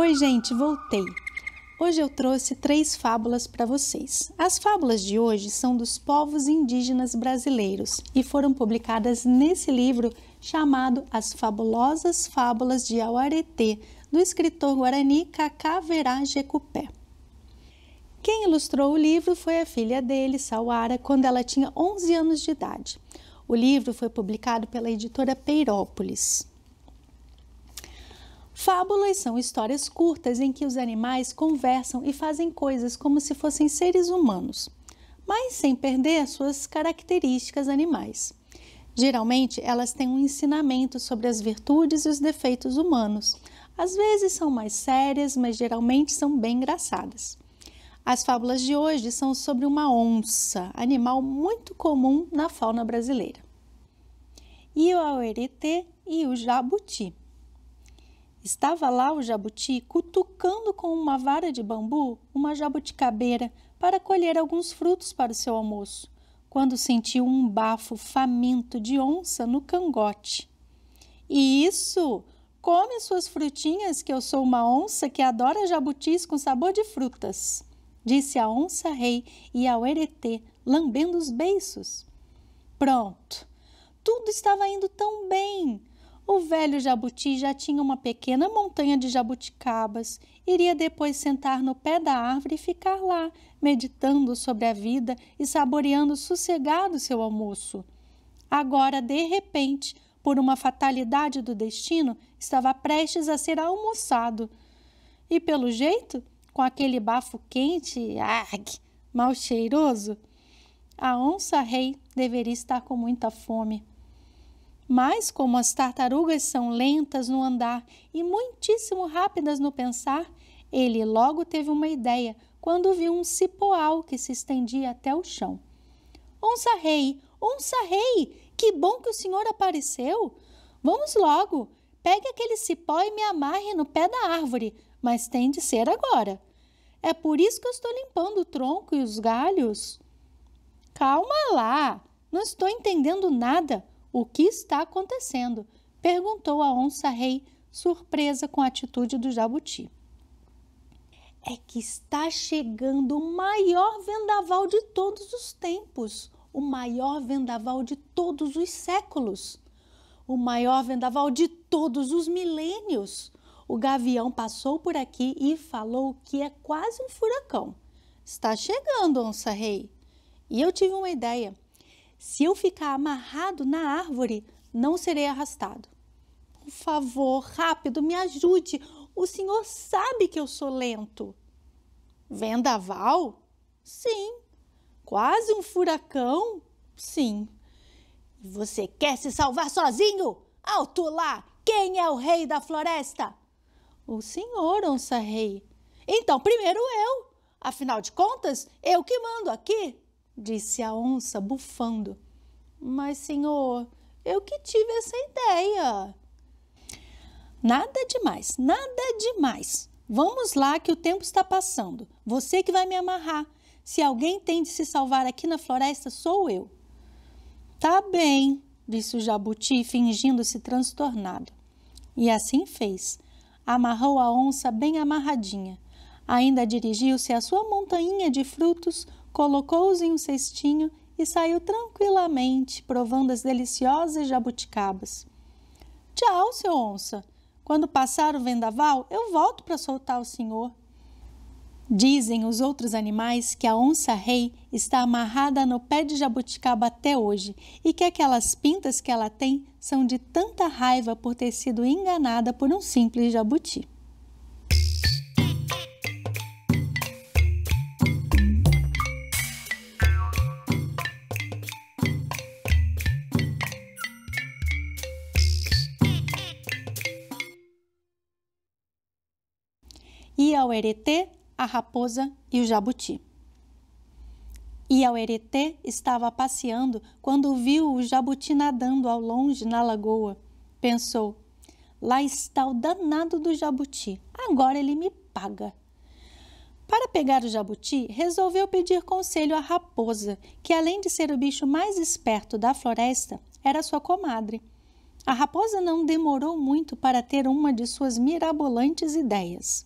Oi, gente, voltei. Hoje eu trouxe 3 fábulas para vocês. As fábulas de hoje são dos povos indígenas brasileiros e foram publicadas nesse livro chamado As Fabulosas Fábulas de Auareté, do escritor guarani Cacá Verá Jecupé. Quem ilustrou o livro foi a filha dele, Sauara, quando ela tinha 11 anos de idade. O livro foi publicado pela editora Peirópolis. Fábulas são histórias curtas em que os animais conversam e fazem coisas como se fossem seres humanos, mas sem perder as suas características animais. Geralmente, elas têm um ensinamento sobre as virtudes e os defeitos humanos. Às vezes são mais sérias, mas geralmente são bem engraçadas. As fábulas de hoje são sobre uma onça, animal muito comum na fauna brasileira. E o auareté e o jabuti. Estava lá o jabuti cutucando com uma vara de bambu uma jabuticabeira para colher alguns frutos para o seu almoço, quando sentiu um bafo faminto de onça no cangote. Isso! Come suas frutinhas, que eu sou uma onça que adora jabutis com sabor de frutas, disse a onça-rei e ao auareté, lambendo os beiços. Pronto! Tudo estava indo tão bem! O velho jabuti já tinha uma pequena montanha de jabuticabas. Iria depois sentar no pé da árvore e ficar lá, meditando sobre a vida e saboreando sossegado seu almoço. Agora, de repente, por uma fatalidade do destino, estava prestes a ser almoçado. E, pelo jeito, com aquele bafo quente, mal cheiroso, a onça-rei deveria estar com muita fome. Mas, como as tartarugas são lentas no andar e muitíssimo rápidas no pensar, ele logo teve uma ideia quando viu um cipoal que se estendia até o chão. Onça-rei, que bom que o senhor apareceu! Vamos logo, pegue aquele cipó e me amarre no pé da árvore, mas tem de ser agora. É por isso que eu estou limpando o tronco e os galhos. Calma lá, não estou entendendo nada. O que está acontecendo? Perguntou a onça-rei, surpresa com a atitude do jabuti. É que está chegando o maior vendaval de todos os tempos, o maior vendaval de todos os séculos, o maior vendaval de todos os milênios. O gavião passou por aqui e falou que é quase um furacão. Está chegando, onça-rei. E eu tive uma ideia. Se eu ficar amarrado na árvore, não serei arrastado. Por favor, rápido, me ajude. O senhor sabe que eu sou lento. Vendaval? Sim. Quase um furacão? Sim. Você quer se salvar sozinho? Alto lá! Quem é o rei da floresta? O senhor, onça-rei. Então, primeiro eu. Afinal de contas, eu que mando aqui, disse a onça, bufando. Mas, senhor, eu que tive essa ideia. Nada demais, nada demais. Vamos lá que o tempo está passando. Você que vai me amarrar. Se alguém tem de se salvar aqui na floresta, sou eu. Tá bem, disse o jabuti, fingindo-se transtornado. E assim fez. Amarrou a onça bem amarradinha. Ainda dirigiu-se à sua montanha de frutos, colocou-os em um cestinho e saiu tranquilamente, provando as deliciosas jabuticabas. Tchau, seu onça. Quando passar o vendaval, eu volto para soltar o senhor. Dizem os outros animais que a onça-rei está amarrada no pé de jabuticaba até hoje e que aquelas pintas que ela tem são de tanta raiva por ter sido enganada por um simples jabuti. E ao auareté, a raposa e o jabuti. E ao auareté estava passeando quando viu o jabuti nadando ao longe na lagoa. Pensou, lá está o danado do jabuti, agora ele me paga. Para pegar o jabuti, resolveu pedir conselho à raposa, que além de ser o bicho mais esperto da floresta, era sua comadre. A raposa não demorou muito para ter uma de suas mirabolantes ideias.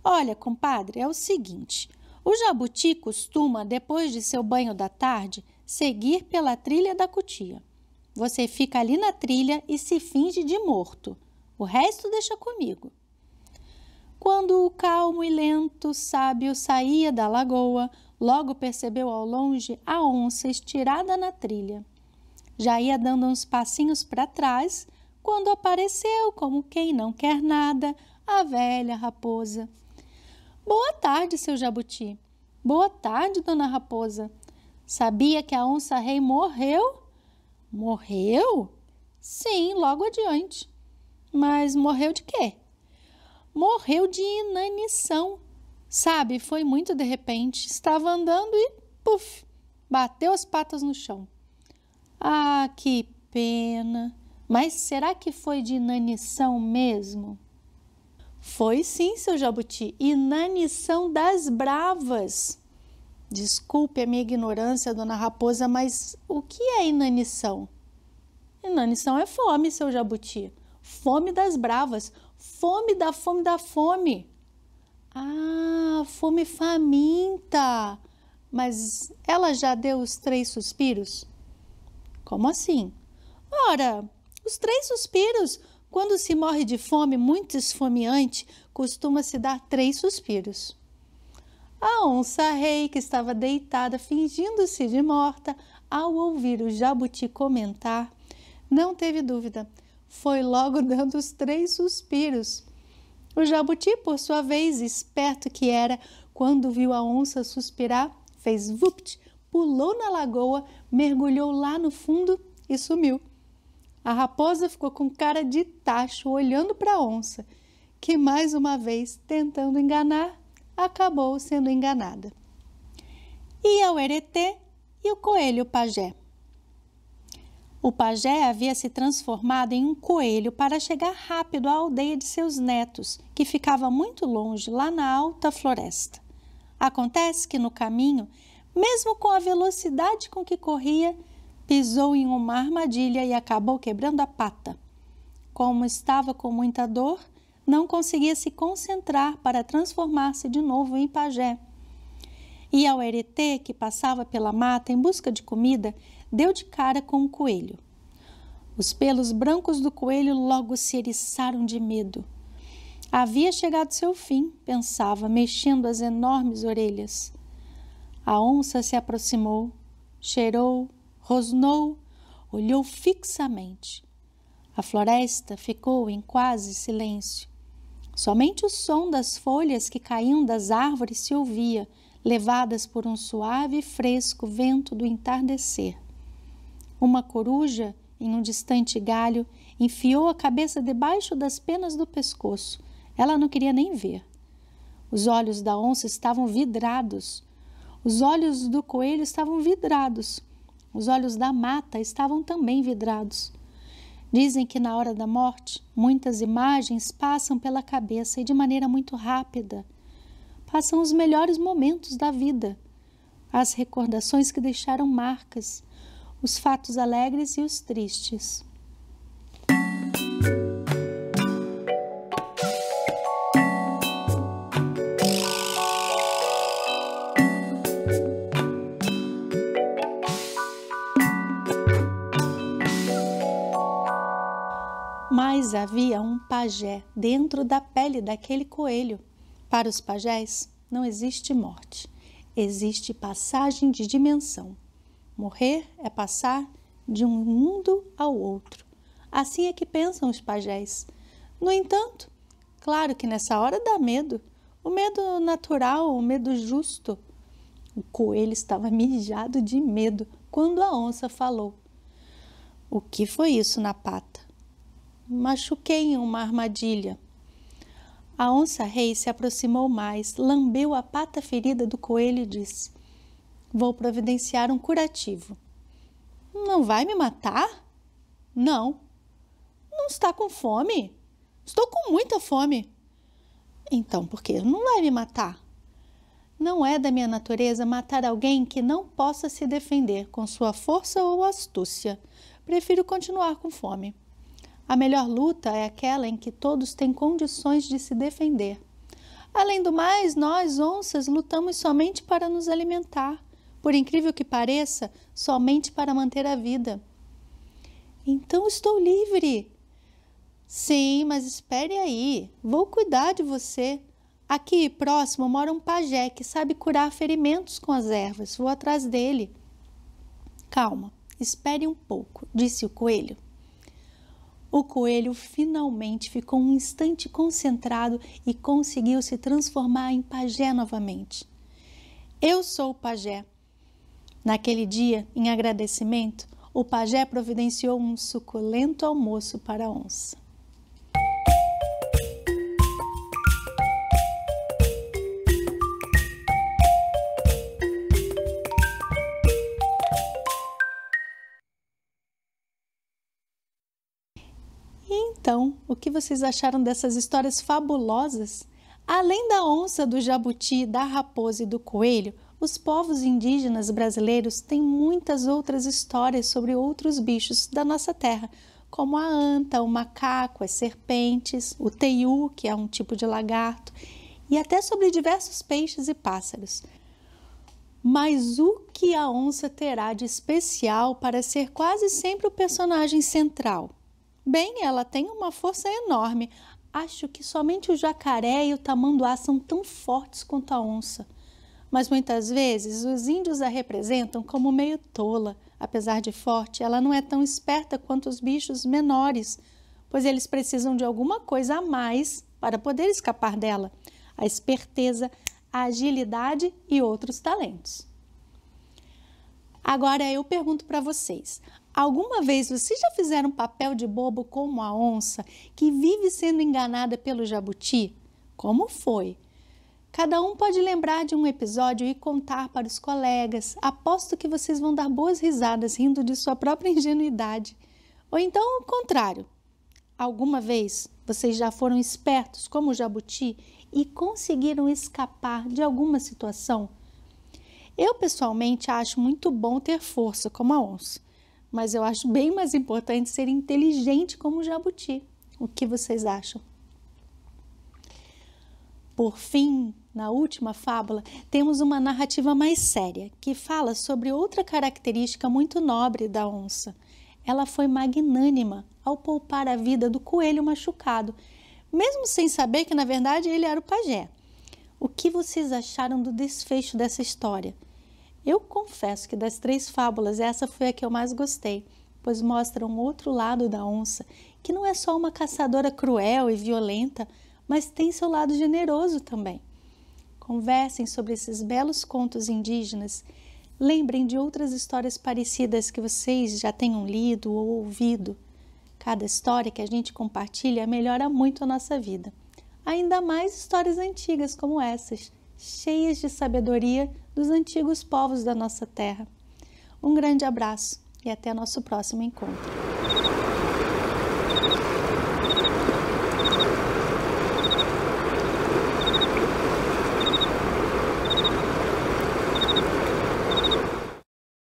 Olha, compadre, é o seguinte, o jabuti costuma, depois de seu banho da tarde, seguir pela trilha da cutia. Você fica ali na trilha e se finge de morto. O resto deixa comigo. Quando o calmo e lento sábio saía da lagoa, logo percebeu ao longe a onça estirada na trilha. Já ia dando uns passinhos para trás, quando apareceu, como quem não quer nada, a velha raposa. Boa tarde, seu jabuti. Boa tarde, dona raposa. Sabia que a onça-rei morreu? Morreu? Sim, logo adiante. Mas morreu de quê? Morreu de inanição. Sabe, foi muito de repente. Estava andando e, puf, bateu as patas no chão. Ah, que pena. Mas será que foi de inanição mesmo? Foi sim, seu jabuti. Inanição das bravas. Desculpe a minha ignorância, dona raposa, mas o que é inanição? Inanição é fome, seu jabuti. Fome das bravas. Fome da fome da fome. Ah, fome faminta. Mas ela já deu os 3 suspiros? Como assim? Ora, os 3 suspiros. Quando se morre de fome muito esfomeante, costuma-se dar 3 suspiros. A onça-rei, que estava deitada fingindo-se de morta, ao ouvir o jabuti comentar, não teve dúvida. Foi logo dando os 3 suspiros. O jabuti, por sua vez, esperto que era, quando viu a onça suspirar, fez vupt, pulou na lagoa, mergulhou lá no fundo e sumiu. A raposa ficou com cara de tacho olhando para a onça, que mais uma vez, tentando enganar, acabou sendo enganada. Ia o Eretê e o coelho pajé. O pajé havia se transformado em um coelho para chegar rápido à aldeia de seus netos, que ficava muito longe, lá na alta floresta. Acontece que no caminho, mesmo com a velocidade com que corria, pisou em uma armadilha e acabou quebrando a pata. Como estava com muita dor, não conseguia se concentrar para transformar-se de novo em pajé. E ao Eretê, que passava pela mata em busca de comida, deu de cara com o coelho. Os pelos brancos do coelho logo se eriçaram de medo. Havia chegado seu fim, pensava, mexendo as enormes orelhas. A onça se aproximou, cheirou, rosnou, olhou fixamente. A floresta ficou em quase silêncio. Somente o som das folhas que caíam das árvores se ouvia, levadas por um suave e fresco vento do entardecer. Uma coruja, em um distante galho, enfiou a cabeça debaixo das penas do pescoço. Ela não queria nem ver. Os olhos da onça estavam vidrados. Os olhos do coelho estavam vidrados. Os olhos da mata estavam também vidrados. Dizem que na hora da morte, muitas imagens passam pela cabeça e de maneira muito rápida. Passam os melhores momentos da vida, as recordações que deixaram marcas, os fatos alegres e os tristes. Mas havia um pajé dentro da pele daquele coelho. Para os pajés não existe morte, existe passagem de dimensão. Morrer é passar de um mundo ao outro. Assim é que pensam os pajés. No entanto, claro que nessa hora dá medo. O medo natural, o medo justo. O coelho estava mijado de medo quando a onça falou. O que foi isso na pata? Machuquei em uma armadilha. A onça-rei se aproximou mais, lambeu a pata ferida do coelho e disse: vou providenciar um curativo. Não vai me matar? Não. Não está com fome? Estou com muita fome. Então, por que não vai me matar? Não é da minha natureza matar alguém que não possa se defender com sua força ou astúcia. Prefiro continuar com fome. A melhor luta é aquela em que todos têm condições de se defender. Além do mais, nós, onças, lutamos somente para nos alimentar. Por incrível que pareça, somente para manter a vida. Então estou livre. Sim, mas espere aí. Vou cuidar de você. Aqui próximo mora um pajé que sabe curar ferimentos com as ervas. Vou atrás dele. Calma, espere um pouco, disse o coelho. O coelho finalmente ficou um instante concentrado e conseguiu se transformar em pajé novamente. Eu sou o pajé. Naquele dia, em agradecimento, o pajé providenciou um suculento almoço para a onça. Então, o que vocês acharam dessas histórias fabulosas? Além da onça, do jabuti, da raposa e do coelho, os povos indígenas brasileiros têm muitas outras histórias sobre outros bichos da nossa terra, como a anta, o macaco, as serpentes, o teiu, que é um tipo de lagarto, e até sobre diversos peixes e pássaros. Mas o que a onça terá de especial para ser quase sempre o personagem central? Bem, ela tem uma força enorme. Acho que somente o jacaré e o tamanduá são tão fortes quanto a onça. Mas muitas vezes os índios a representam como meio tola. Apesar de forte, ela não é tão esperta quanto os bichos menores, pois eles precisam de alguma coisa a mais para poder escapar dela. A esperteza, a agilidade e outros talentos. Agora eu pergunto para vocês. Alguma vez vocês já fizeram papel de bobo como a onça, que vive sendo enganada pelo jabuti? Como foi? Cada um pode lembrar de um episódio e contar para os colegas. Aposto que vocês vão dar boas risadas rindo de sua própria ingenuidade. Ou então o contrário. Alguma vez vocês já foram espertos como o jabuti e conseguiram escapar de alguma situação? Eu pessoalmente acho muito bom ter força como a onça. Mas eu acho bem mais importante ser inteligente como o jabuti. O que vocês acham? Por fim, na última fábula, temos uma narrativa mais séria, que fala sobre outra característica muito nobre da onça. Ela foi magnânima ao poupar a vida do coelho machucado, mesmo sem saber que, na verdade, ele era o pajé. O que vocês acharam do desfecho dessa história? Eu confesso que das 3 fábulas, essa foi a que eu mais gostei, pois mostra um outro lado da onça, que não é só uma caçadora cruel e violenta, mas tem seu lado generoso também. Conversem sobre esses belos contos indígenas, lembrem de outras histórias parecidas que vocês já tenham lido ou ouvido. Cada história que a gente compartilha melhora muito a nossa vida. Ainda mais histórias antigas como essas, cheias de sabedoria dos antigos povos da nossa terra. Um grande abraço e até nosso próximo encontro.